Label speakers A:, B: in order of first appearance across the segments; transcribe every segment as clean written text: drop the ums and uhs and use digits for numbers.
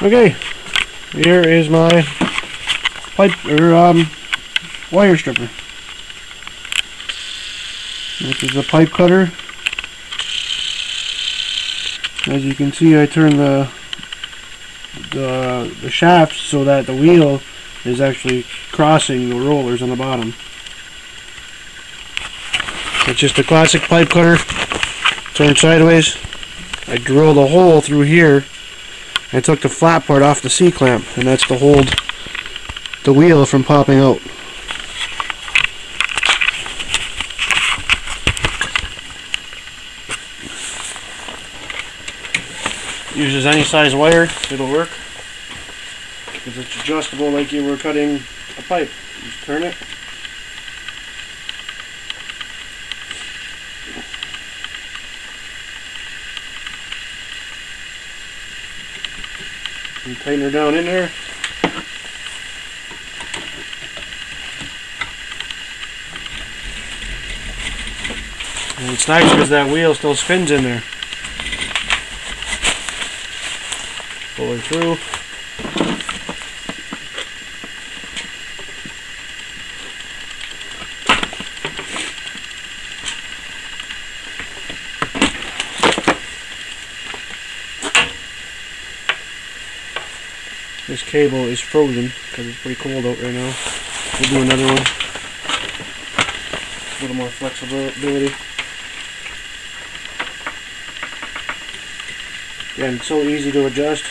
A: Okay, here is my pipe or wire stripper. This is a pipe cutter. As you can see, I turn the shaft so that the wheel is actually crossing the rollers on the bottom. It's just a classic pipe cutter. Turn sideways. I drilled a hole through here and took the flat part off the C-clamp, and that's to hold the wheel from popping out. Uses any size wire, it'll work, because it's adjustable like you were cutting a pipe. Just turn it. And tighten her down in there. And it's nice because that wheel still spins in there. Pull her through. This cable is frozen because it's pretty cold out right now. We'll do another one. A little more flexibility. Again, so easy to adjust.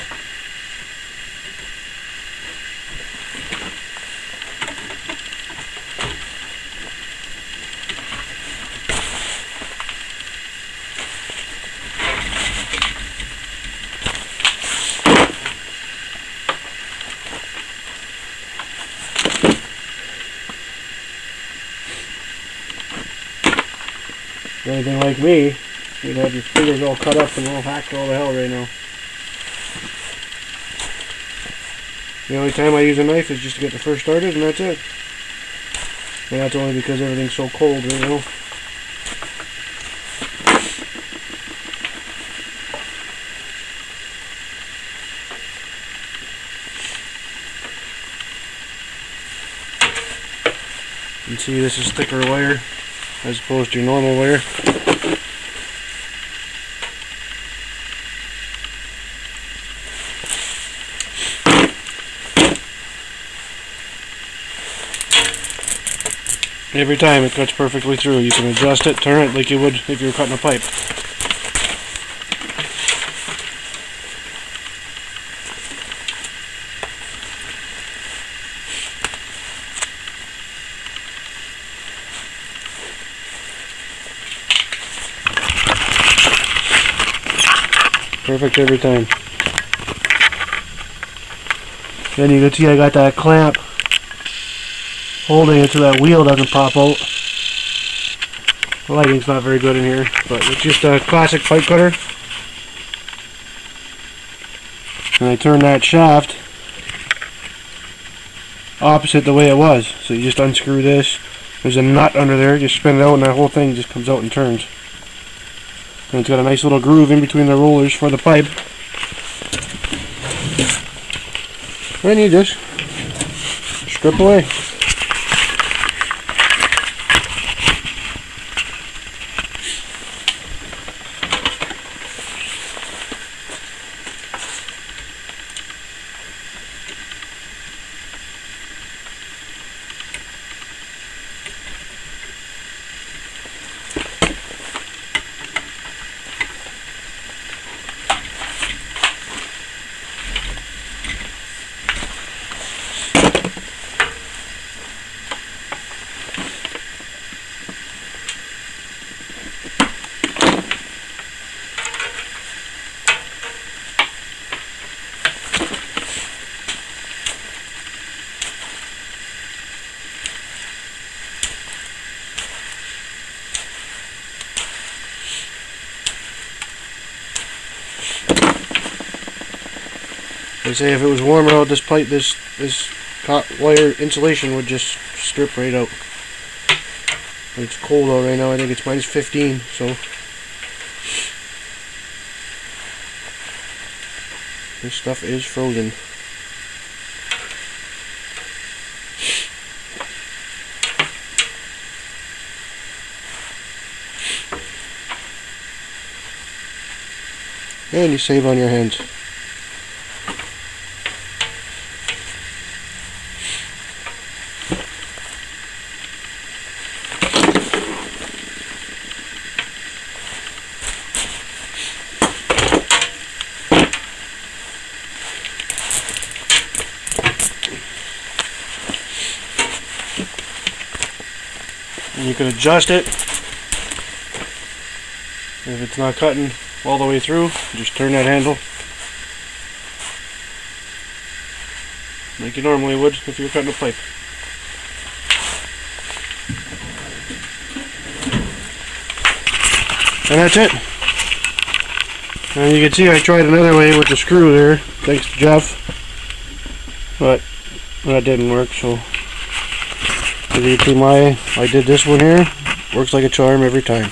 A: Anything like me, you'd have your fingers all cut up and all hacked all the hell right now. The only time I use a knife is just to get the first started, and that's it. And that's only because everything's so cold right now. You can see this is thicker wire as opposed to your normal wire. Every time it cuts perfectly through. You can adjust it, turn it like you would if you were cutting a pipe. Perfect every time. Then you can see I got that clamp holding it so that wheel doesn't pop out. The lighting's not very good in here, but it's just a classic pipe cutter. And I turn that shaft opposite the way it was. So you just unscrew this. There's a nut under there, just spin it out and that whole thing just comes out and turns. And it's got a nice little groove in between the rollers for the pipe. And you just strip away. They say if it was warmer out, this pipe, this hot wire insulation would just strip right out. It's cold out right now. I think it's minus 15, so This stuff is frozen. And you save on your hands. And you can adjust it if it's not cutting all the way through. Just turn that handle like you normally would if you were cutting a pipe. And that's it. And you can see I tried another way with the screw there, thanks to Jeff, but that didn't work, so as you can see I did this one here. Works like a charm every time.